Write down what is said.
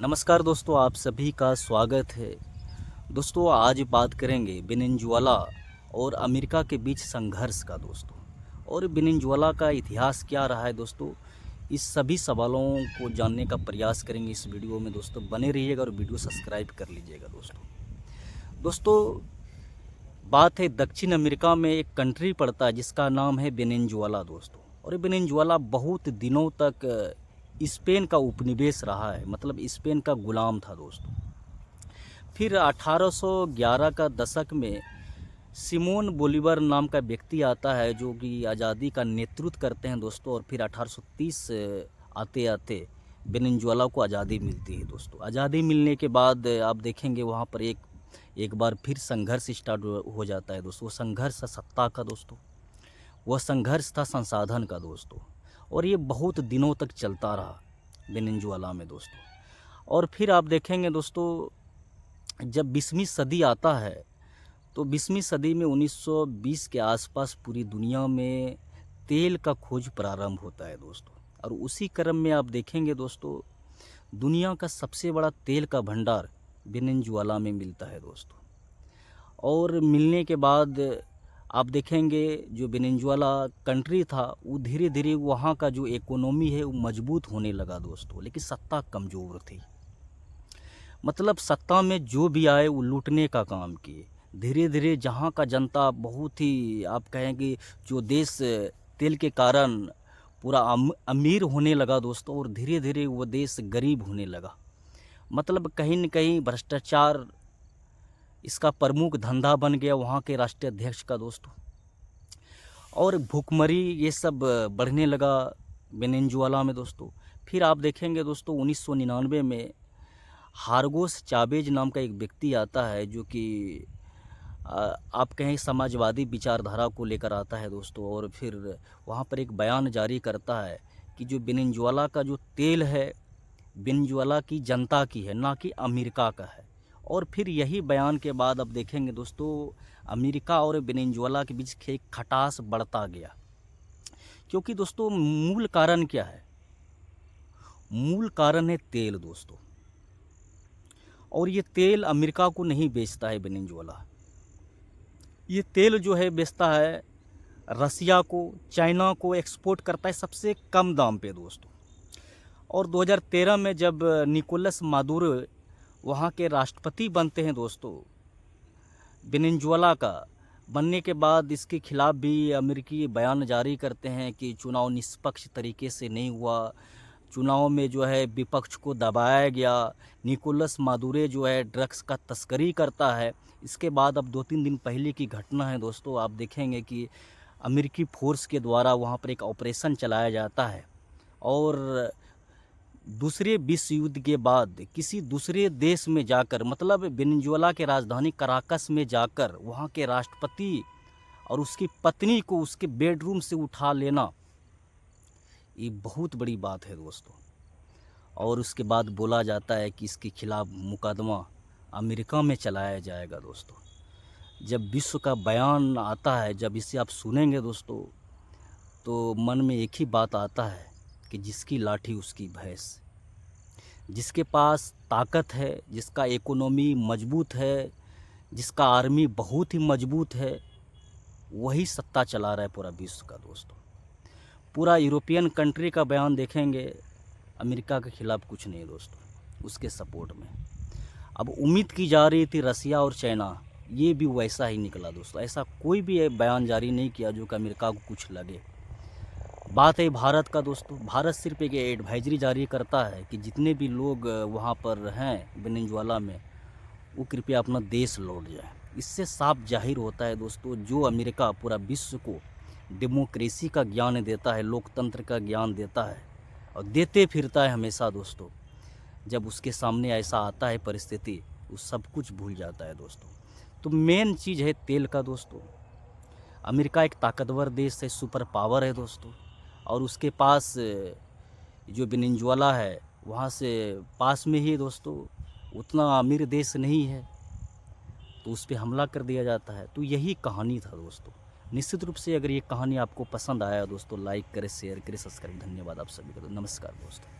नमस्कार दोस्तों, आप सभी का स्वागत है। दोस्तों, आज बात करेंगे वेनेजुएला और अमेरिका के बीच संघर्ष का दोस्तों। और वेनेजुएला का इतिहास क्या रहा है दोस्तों, इस सभी सवालों को जानने का प्रयास करेंगे इस वीडियो में दोस्तों। बने रहिएगा और वीडियो सब्सक्राइब कर लीजिएगा दोस्तों। बात है दक्षिण अमेरिका में एक कंट्री पड़ता है जिसका नाम है वेनेजुएला दोस्तों। और वेनेजुएला बहुत दिनों तक स्पेन का उपनिवेश रहा है, मतलब स्पेन का गुलाम था दोस्तों। फिर 1811 का दशक में सिमोन बोलीवर नाम का व्यक्ति आता है जो कि आज़ादी का नेतृत्व करते हैं दोस्तों। और फिर 1830 आते आते वेनेजुएला को आज़ादी मिलती है दोस्तों। आज़ादी मिलने के बाद आप देखेंगे वहाँ पर एक बार फिर संघर्ष स्टार्ट हो जाता है दोस्तों। वो संघर्ष था सत्ता का दोस्तों, वह संघर्ष था संसाधन का दोस्तों। और ये बहुत दिनों तक चलता रहा वेनेजुएला में दोस्तों। और फिर आप देखेंगे दोस्तों, जब 20वीं सदी आता है तो 20वीं सदी में 1920 के आसपास पूरी दुनिया में तेल का खोज प्रारंभ होता है दोस्तों। और उसी क्रम में आप देखेंगे दोस्तों, दुनिया का सबसे बड़ा तेल का भंडार वेनेजुएला में मिलता है दोस्तों। और मिलने के बाद आप देखेंगे जो वेनेजुएला कंट्री था वो धीरे धीरे वहाँ का जो इकोनॉमी है वो मजबूत होने लगा दोस्तों। लेकिन सत्ता कमज़ोर थी, मतलब सत्ता में जो भी आए वो लूटने का काम किए। धीरे धीरे जहाँ का जनता बहुत ही आप कहेंगे जो देश तेल के कारण पूरा अमीर होने लगा दोस्तों। और धीरे धीरे वो देश गरीब होने लगा, मतलब कहीं न कहीं भ्रष्टाचार इसका प्रमुख धंधा बन गया वहाँ के राष्ट्रीय अध्यक्ष का दोस्तों। और भूखमरी ये सब बढ़ने लगा वेनेजुएला में दोस्तों। फिर आप देखेंगे दोस्तों 1999 में हार्गोस चावेज नाम का एक व्यक्ति आता है जो कि आप कहें समाजवादी विचारधारा को लेकर आता है दोस्तों। और फिर वहाँ पर एक बयान जारी करता है कि जो वेनेजुएला का जो तेल है वेनेजुएला की जनता की है, ना कि अमेरिका का है। और फिर यही बयान के बाद अब देखेंगे दोस्तों अमेरिका और वेनेजुएला के बीच खटास बढ़ता गया। क्योंकि दोस्तों मूल कारण क्या है? मूल कारण है तेल दोस्तों। और ये तेल अमेरिका को नहीं बेचता है वेनेजुएला, ये तेल जो है बेचता है रसिया को, चाइना को एक्सपोर्ट करता है सबसे कम दाम पे दोस्तों। और 2013 में जब निकोलस मादुरो वहाँ के राष्ट्रपति बनते हैं दोस्तों वेनेजुएला का, बनने के बाद इसके खिलाफ भी अमेरिकी बयान जारी करते हैं कि चुनाव निष्पक्ष तरीके से नहीं हुआ, चुनाव में जो है विपक्ष को दबाया गया, निकोलस मादुरो जो है ड्रग्स का तस्करी करता है। इसके बाद अब 2-3 दिन पहले की घटना है दोस्तों, आप देखेंगे कि अमेरिकी फोर्स के द्वारा वहाँ पर एक ऑपरेशन चलाया जाता है। और दूसरे विश्व युद्ध के बाद किसी दूसरे देश में जाकर, मतलब वेनेजुएला के राजधानी कराकस में जाकर वहाँ के राष्ट्रपति और उसकी पत्नी को उसके बेडरूम से उठा लेना, ये बहुत बड़ी बात है दोस्तों। और उसके बाद बोला जाता है कि इसके खिलाफ मुकदमा अमेरिका में चलाया जाएगा दोस्तों। जब विश्व का बयान आता है, जब इसे आप सुनेंगे दोस्तों, तो मन में एक ही बात आता है कि जिसकी लाठी उसकी भैंस। जिसके पास ताकत है, जिसका इकोनॉमी मजबूत है, जिसका आर्मी बहुत ही मजबूत है, वही सत्ता चला रहा है पूरा विश्व का दोस्तों। पूरा यूरोपियन कंट्री का बयान देखेंगे, अमेरिका के खिलाफ कुछ नहीं दोस्तों, उसके सपोर्ट में। अब उम्मीद की जा रही थी रसिया और चाइना, ये भी वैसा ही निकला दोस्तों। ऐसा कोई भी बयान जारी नहीं किया जो कि अमेरिका को कुछ लगे। बात है भारत का दोस्तों, भारत सिर्फ एक एडवाइजरी जारी करता है कि जितने भी लोग वहाँ पर हैं वेनेजुएला में, वो कृपया अपना देश लौट जाए। इससे साफ जाहिर होता है दोस्तों, जो अमेरिका पूरा विश्व को डेमोक्रेसी का ज्ञान देता है, लोकतंत्र का ज्ञान देता है और देते फिरता है हमेशा दोस्तों, जब उसके सामने ऐसा आता है परिस्थिति, वो सब कुछ भूल जाता है दोस्तों। तो मेन चीज़ है तेल का दोस्तों। अमेरिका एक ताकतवर देश है, सुपर पावर है दोस्तों। और उसके पास जो वेनेजुएला है वहाँ से पास में ही दोस्तों, उतना अमीर देश नहीं है, तो उस पर हमला कर दिया जाता है। तो यही कहानी था दोस्तों। निश्चित रूप से अगर ये कहानी आपको पसंद आया दोस्तों, लाइक करें, शेयर करें, सब्सक्राइब। धन्यवाद आप सभी का। नमस्कार दोस्तों।